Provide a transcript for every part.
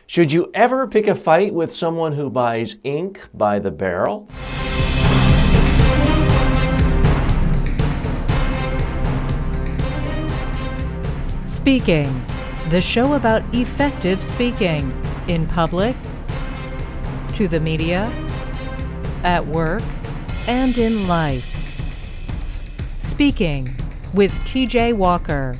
Should you ever pick a fight with someone who buys ink by the barrel? Speaking, the show about effective speaking in public, to the media, at work, and in life. Speaking with TJ Walker.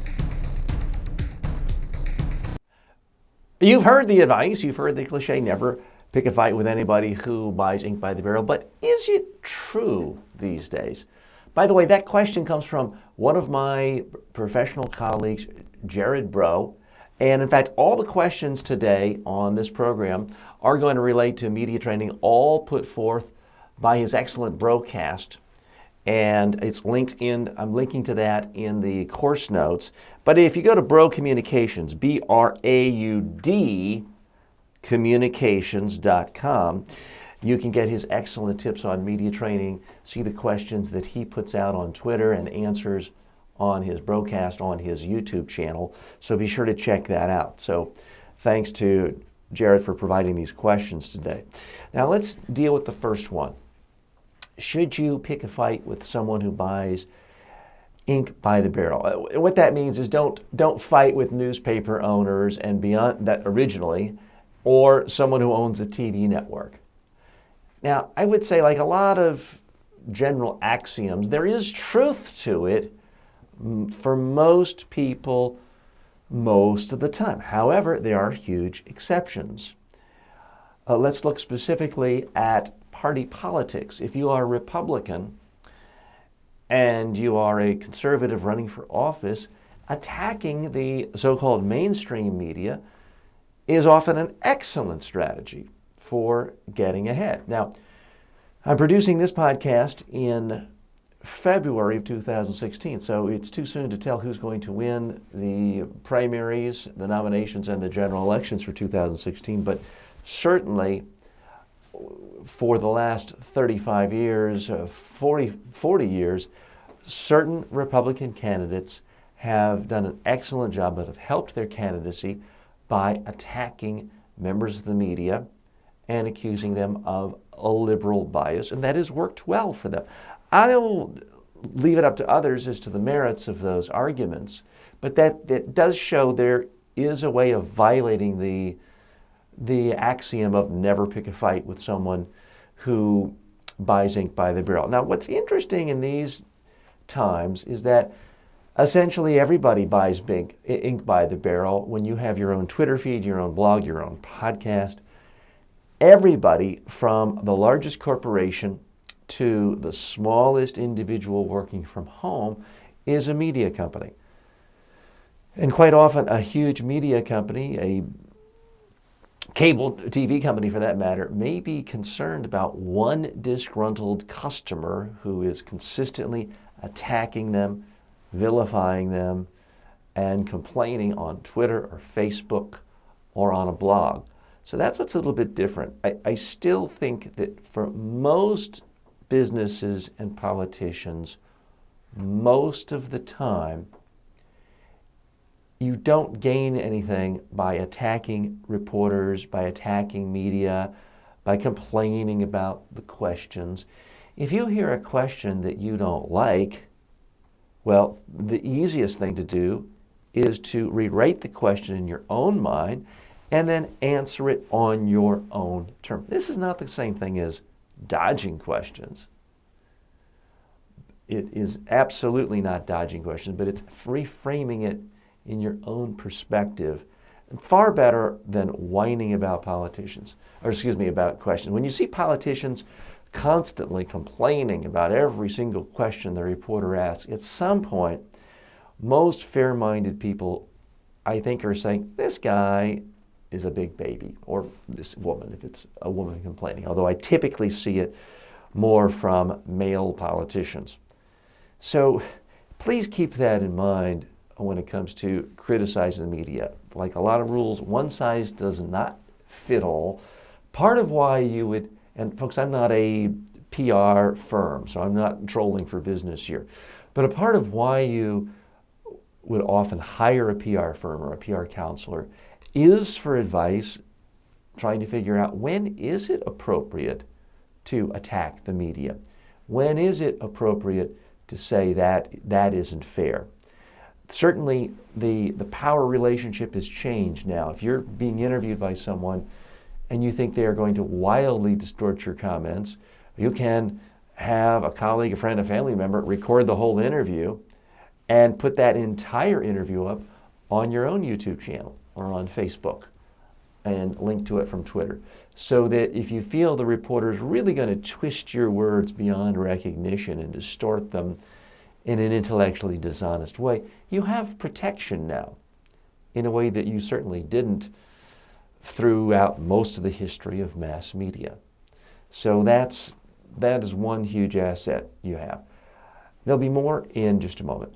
You've heard the advice, you've heard the cliche, never pick a fight with anybody who buys ink by the barrel, but is it true these days? By the way, that question comes from one of my professional colleagues, Jared Bro, and in fact, all the questions today on this program are going to relate to media training, all put forth by his excellent Brocast. And it's linked in, I'm linking to that in the course notes. But if you go to Broud Communications, BRAUD communications.com, you can get his excellent tips on media training, see the questions that he puts out on Twitter and answers on his Brocast on his YouTube channel. So be sure to check that out. So thanks to Jared for providing these questions today. Now let's deal with the first one. Should you pick a fight with someone who buys ink by the barrel? What that means is don't fight with newspaper owners and beyond that originally, or someone who owns a TV network. Now, I would say, like a lot of general axioms, there is truth to it for most people most of the time. However, there are huge exceptions. Let's look specifically at party politics. If you are a Republican and you are a conservative running for office, attacking the so-called mainstream media is often an excellent strategy for getting ahead. Now, I'm producing this podcast in February of 2016, so it's too soon to tell who's going to win the primaries, the nominations, and the general elections for 2016, but certainly for the last 35 years, 40 years, certain Republican candidates have done an excellent job that have helped their candidacy by attacking members of the media and accusing them of a liberal bias, and that has worked well for them. I'll leave it up to others as to the merits of those arguments, but that does show there is a way of violating the axiom of never pick a fight with someone who buys ink by the barrel. Now, what's interesting in these times is that essentially everybody buys ink by the barrel. When you have your own Twitter feed, your own blog, your own podcast, everybody from the largest corporation to the smallest individual working from home is a media company. And quite often a huge media company, a cable TV company for that matter, may be concerned about one disgruntled customer who is consistently attacking them, vilifying them, and complaining on Twitter or Facebook or on a blog. So that's what's a little bit different. I still think that for most businesses and politicians, most of the time, you don't gain anything by attacking reporters, by attacking media, by complaining about the questions. If you hear a question that you don't like, well, the easiest thing to do is to rewrite the question in your own mind and then answer it on your own terms. This is not the same thing as dodging questions. It is absolutely not dodging questions, but it's reframing it in your own perspective. Far better than whining about about questions. When you see politicians constantly complaining about every single question the reporter asks, at some point, most fair-minded people, I think, are saying, this guy is a big baby, or this woman, if it's a woman complaining, although I typically see it more from male politicians. So please keep that in mind when it comes to criticizing the media. Like a lot of rules, one size does not fit all. Part of why you would, and folks, I'm not a PR firm, so I'm not trolling for business here, but a part of why you would often hire a PR firm or a PR counselor is for advice trying to figure out when is it appropriate to attack the media? When is it appropriate to say that that isn't fair? Certainly, the power relationship has changed now. If you're being interviewed by someone and you think they are going to wildly distort your comments, you can have a colleague, a friend, a family member record the whole interview and put that entire interview up on your own YouTube channel or on Facebook and link to it from Twitter. So that if you feel the reporter is really going to twist your words beyond recognition and distort them in an intellectually dishonest way, you have protection now in a way that you certainly didn't throughout most of the history of mass media. So that is one huge asset you have. There'll be more in just a moment.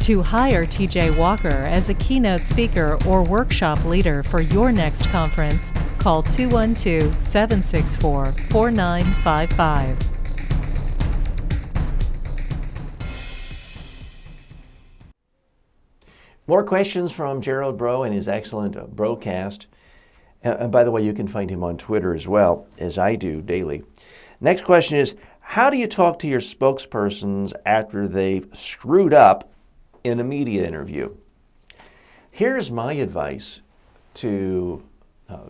To hire TJ Walker as a keynote speaker or workshop leader for your next conference, call 212-764-4955. More questions from Gerald Bro and his excellent Brocast. And by the way, you can find him on Twitter as well, as I do daily. Next question is, how do you talk to your spokespersons after they've screwed up in a media interview? Here's my advice to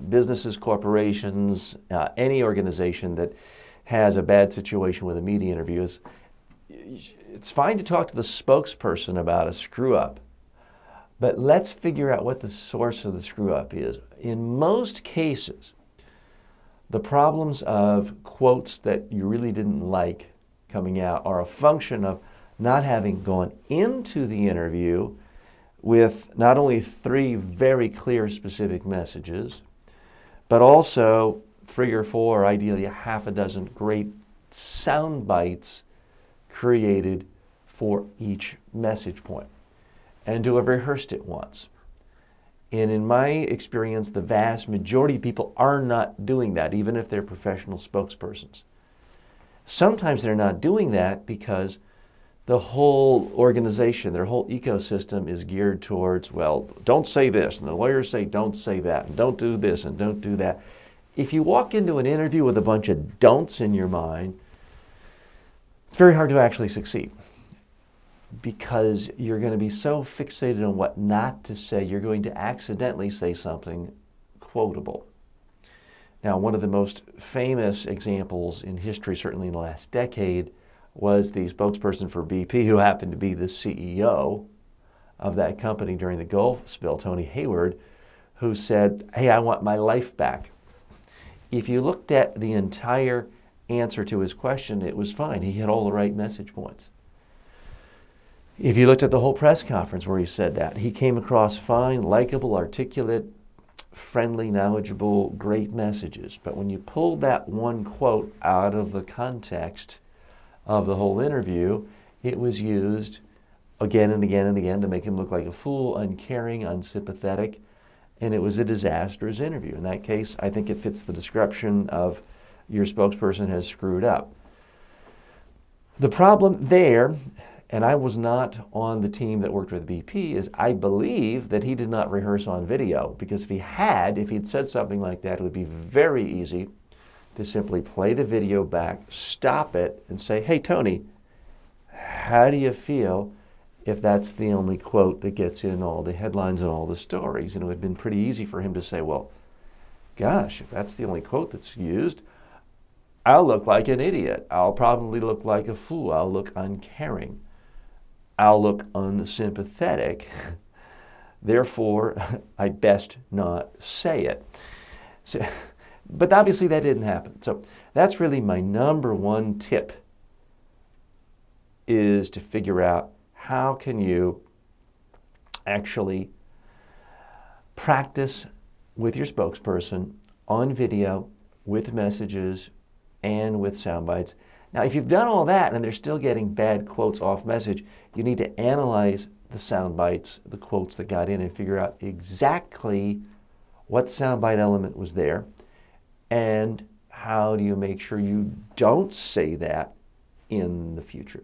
businesses, corporations, any organization that has a bad situation with a media interview is, it's fine to talk to the spokesperson about a screw up, but let's figure out what the source of the screw up is. In most cases, the problems of quotes that you really didn't like coming out are a function of not having gone into the interview with not only 3 very clear specific messages, but also 3 or 4, or ideally a half a dozen great sound bites created for each message point, and to have rehearsed it once. And in my experience, the vast majority of people are not doing that, even if they're professional spokespersons. Sometimes they're not doing that because the whole organization, their whole ecosystem is geared towards, well, don't say this, and the lawyers say don't say that, and don't do this, and don't do that. If you walk into an interview with a bunch of don'ts in your mind, it's very hard to actually succeed, because you're going to be so fixated on what not to say, you're going to accidentally say something quotable. Now, one of the most famous examples in history, certainly in the last decade, was the spokesperson for BP, who happened to be the CEO of that company during the Gulf spill, Tony Hayward, who said, "Hey, I want my life back." If you looked at the entire answer to his question, it was fine. He had all the right message points. If you looked at the whole press conference where he said that, he came across fine, likable, articulate, friendly, knowledgeable, great messages. But when you pulled that one quote out of the context of the whole interview, it was used again and again and again to make him look like a fool, uncaring, unsympathetic, and it was a disastrous interview. In that case, I think it fits the description of your spokesperson has screwed up. The problem there, and I was not on the team that worked with BP, is I believe that he did not rehearse on video, because if he'd said something like that, it would be very easy to simply play the video back, stop it, and say, "Hey, Tony, how do you feel if that's the only quote that gets in all the headlines and all the stories?" And it would have been pretty easy for him to say, "Well, gosh, if that's the only quote that's used, I'll look like an idiot. I'll probably look like a fool. I'll look uncaring. I'll look unsympathetic. Therefore, I best not say it." So, but obviously that didn't happen. So that's really my number one tip, is to figure out how can you actually practice with your spokesperson on video, with messages, and with sound bites. Now, if you've done all that and they're still getting bad quotes off message, you need to analyze the sound bites, the quotes that got in, and figure out exactly what soundbite element was there, and how do you make sure you don't say that in the future.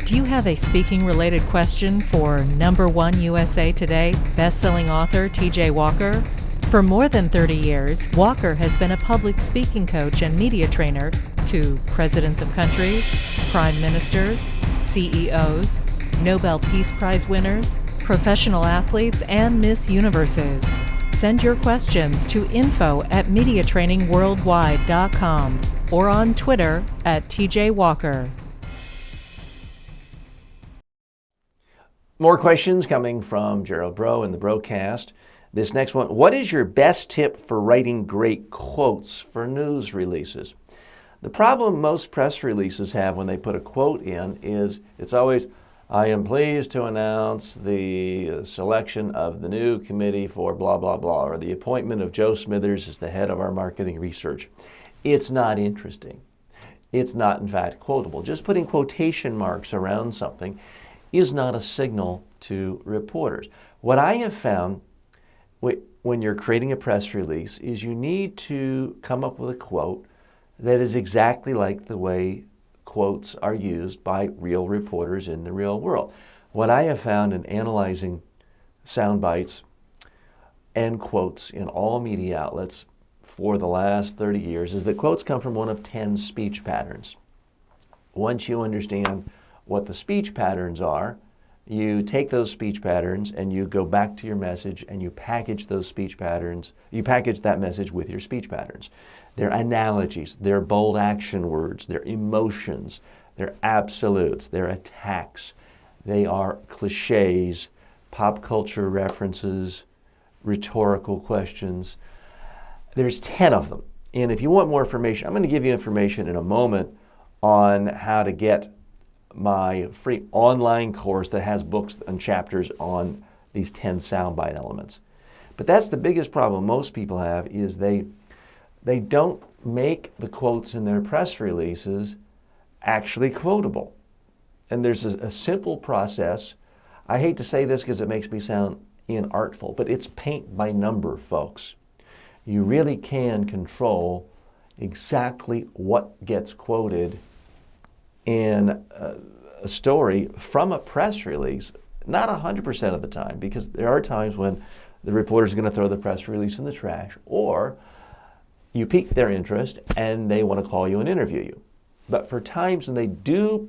Do you have a speaking-related question for #1 USA Today best-selling author TJ Walker? For more than 30 years, Walker has been a public speaking coach and media trainer to presidents of countries, prime ministers, CEOs, Nobel Peace Prize winners, professional athletes, and Miss Universes. Send your questions to info@mediatrainingworldwide.com or on Twitter @TJ Walker. More questions coming from Gerald Bro in the Brocast. This next one, what is your best tip for writing great quotes for news releases? The problem most press releases have when they put a quote in is it's always, I am pleased to announce the selection of the new committee for blah, blah, blah, or the appointment of Joe Smithers as the head of our marketing research. It's not interesting. It's not, in fact, quotable. Just putting quotation marks around something is not a signal to reporters. What I have found when you're creating a press release is you need to come up with a quote that is exactly like the way quotes are used by real reporters in the real world. What I have found in analyzing sound bites and quotes in all media outlets for the last 30 years is that quotes come from one of 10 speech patterns. Once you understand what the speech patterns are, you take those speech patterns and you go back to your message and you package those speech patterns, you package that message with your speech patterns. They're analogies, they're bold action words, they're emotions, they're absolutes, they're attacks, they are cliches, pop culture references, rhetorical questions. There's 10 of them. And if you want more information, I'm going to give you information in a moment on how to get my free online course that has books and chapters on these 10 soundbite elements. But that's the biggest problem most people have is they don't make the quotes in their press releases actually quotable. And there's a simple process. I hate to say this because it makes me sound inartful, but it's paint by number, folks. You really can control exactly what gets quoted in a story from a press release, not 100% of the time, because there are times when the reporter's going to throw the press release in the trash, or you pique their interest and they want to call you and interview you. But for times when they do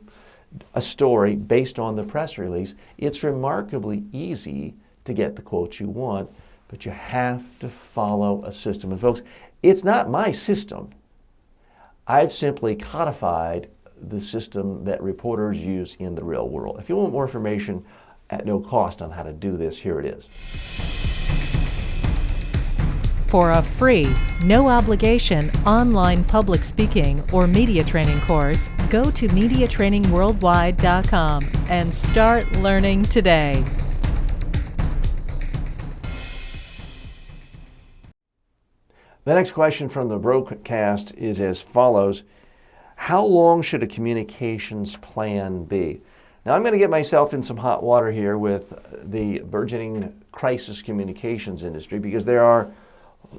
a story based on the press release, it's remarkably easy to get the quotes you want, but you have to follow a system. And folks, it's not my system. I've simply codified the system that reporters use in the real world. If you want more information at no cost on how to do this, here it is. For a free, no obligation online public speaking or media training course, go to mediatrainingworldwide.com and start learning today. The next question from the Brocast is as follows. How long should a communications plan be? Now, I'm going to get myself in some hot water here with the burgeoning crisis communications industry because there are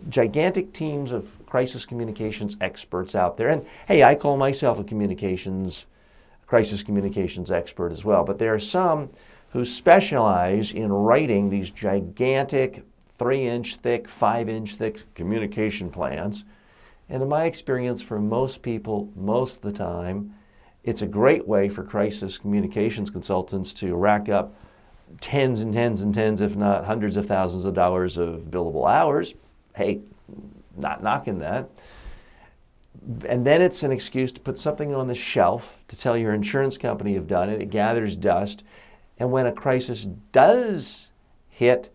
gigantic teams of crisis communications experts out there. And hey, I call myself a crisis communications expert as well. But there are some who specialize in writing these gigantic 3-inch thick, 5-inch thick communication plans. And in my experience, for most people, most of the time, it's a great way for crisis communications consultants to rack up tens and tens and tens, if not hundreds of thousands of dollars of billable hours. Hey, not knocking that. And then it's an excuse to put something on the shelf to tell your insurance company you've done it. It gathers dust. And when a crisis does hit,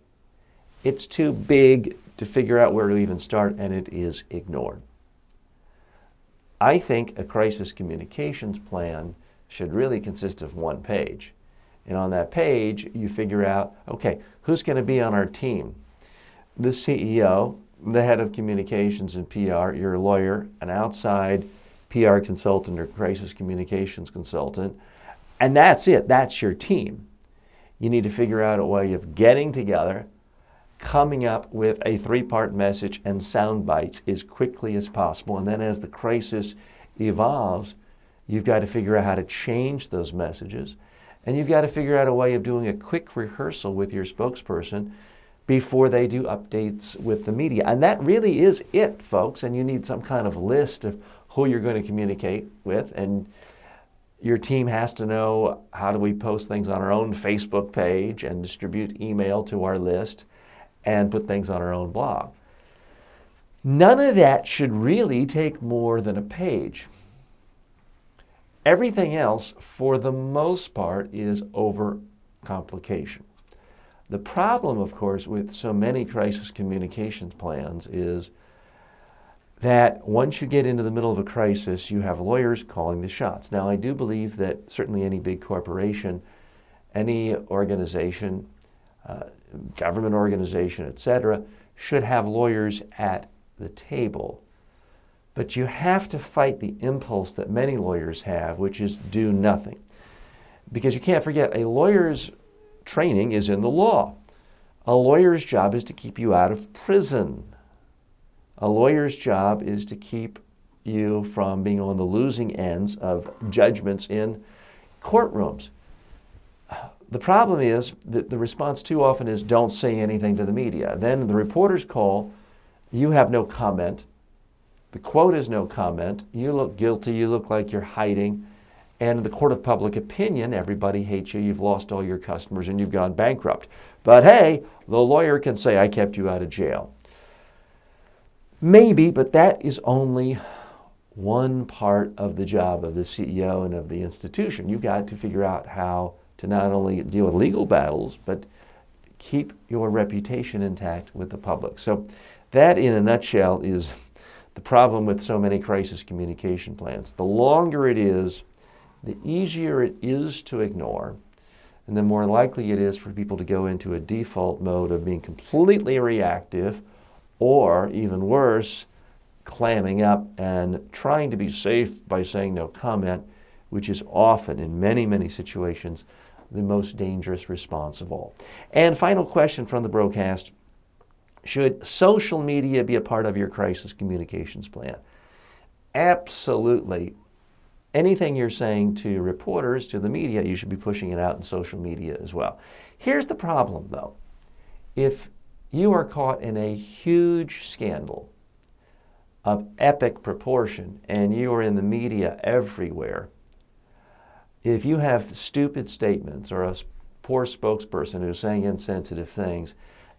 it's too big to figure out where to even start, and it is ignored. I think a crisis communications plan should really consist of one page. And on that page, you figure out, okay, who's going to be on our team? The CEO, the head of communications and PR, your lawyer, an outside PR consultant or crisis communications consultant, and that's it. That's your team. You need to figure out a way of getting together, coming up with a 3-part message and sound bites as quickly as possible. And then as the crisis evolves, you've got to figure out how to change those messages. And you've got to figure out a way of doing a quick rehearsal with your spokesperson before they do updates with the media. And that really is it, folks. And you need some kind of list of who you're going to communicate with. And your team has to know, how do we post things on our own Facebook page and distribute email to our list and put things on our own blog. None of that should really take more than a page. Everything else, for the most part, is overcomplication. The problem, of course, with so many crisis communications plans is that once you get into the middle of a crisis, you have lawyers calling the shots. Now, I do believe that certainly any big corporation, any organization, government organization, etc., should have lawyers at the table. But you have to fight the impulse that many lawyers have, which is do nothing. Because you can't forget, a lawyer's training is in the law. A lawyer's job is to keep you out of prison. A lawyer's job is to keep you from being on the losing ends of judgments in courtrooms. The problem is that the response too often is don't say anything to the media. Then the reporters call, you have no comment. The quote is no comment. You look guilty. You look like you're hiding. And in the court of public opinion, everybody hates you. You've lost all your customers and you've gone bankrupt. But hey, the lawyer can say, I kept you out of jail. Maybe, but that is only one part of the job of the CEO and of the institution. You've got to figure out how to not only deal with legal battles, but keep your reputation intact with the public. So that, in a nutshell, is the problem with so many crisis communication plans. The longer it is, the easier it is to ignore, and the more likely it is for people to go into a default mode of being completely reactive, or even worse, clamming up and trying to be safe by saying no comment, which is often, in many, many situations, the most dangerous response of all. And final question from the broadcast: should social media be a part of your crisis communications plan? Absolutely. Anything you're saying to reporters, to the media, you should be pushing it out in social media as well. Here's the problem, though. If you are caught in a huge scandal of epic proportion and you are in the media everywhere, if you have stupid statements or a poor spokesperson who's saying insensitive things,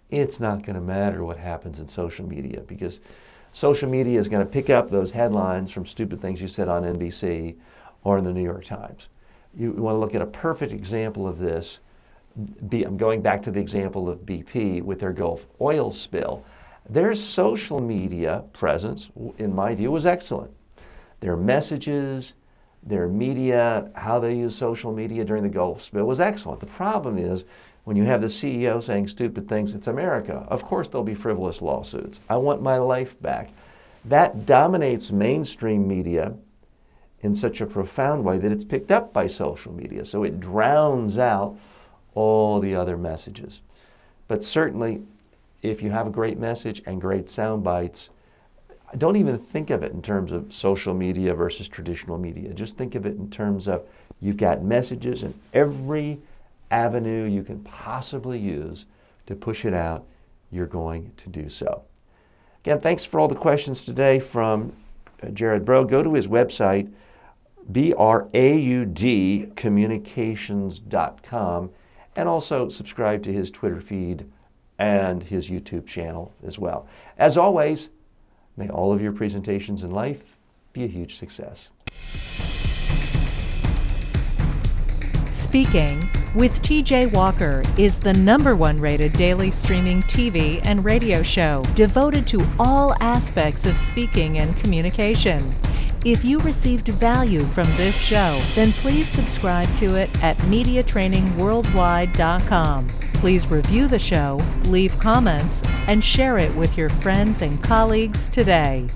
it's not going to matter what happens in social media, because social media is going to pick up those headlines from stupid things you said on NBC or in the New York Times. You want to look at a perfect example of this. I'm going back to the example of BP with their Gulf oil spill. Their social media presence, in my view, was excellent. Their messages, their media, how they use social media during the Gulf spill was excellent. The problem is, when you have the CEO saying stupid things, it's America. Of course there'll be frivolous lawsuits. I want my life back. That dominates mainstream media in such a profound way that it's picked up by social media. So it drowns out all the other messages. But certainly, if you have a great message and great sound bites, don't even think of it in terms of social media versus traditional media. Just think of it in terms of you've got messages in every avenue you can possibly use to push it out. You're going to do so. Again, thanks for all the questions today from Jared Brough. Go to his website, braudcommunications.com, and also subscribe to his Twitter feed and his YouTube channel as well. As always, may all of your presentations in life be a huge success. Speaking with TJ Walker is the #1 rated daily streaming TV and radio show devoted to all aspects of speaking and communication. If you received value from this show, then please subscribe to it at MediaTrainingWorldwide.com. Please review the show, leave comments, and share it with your friends and colleagues today.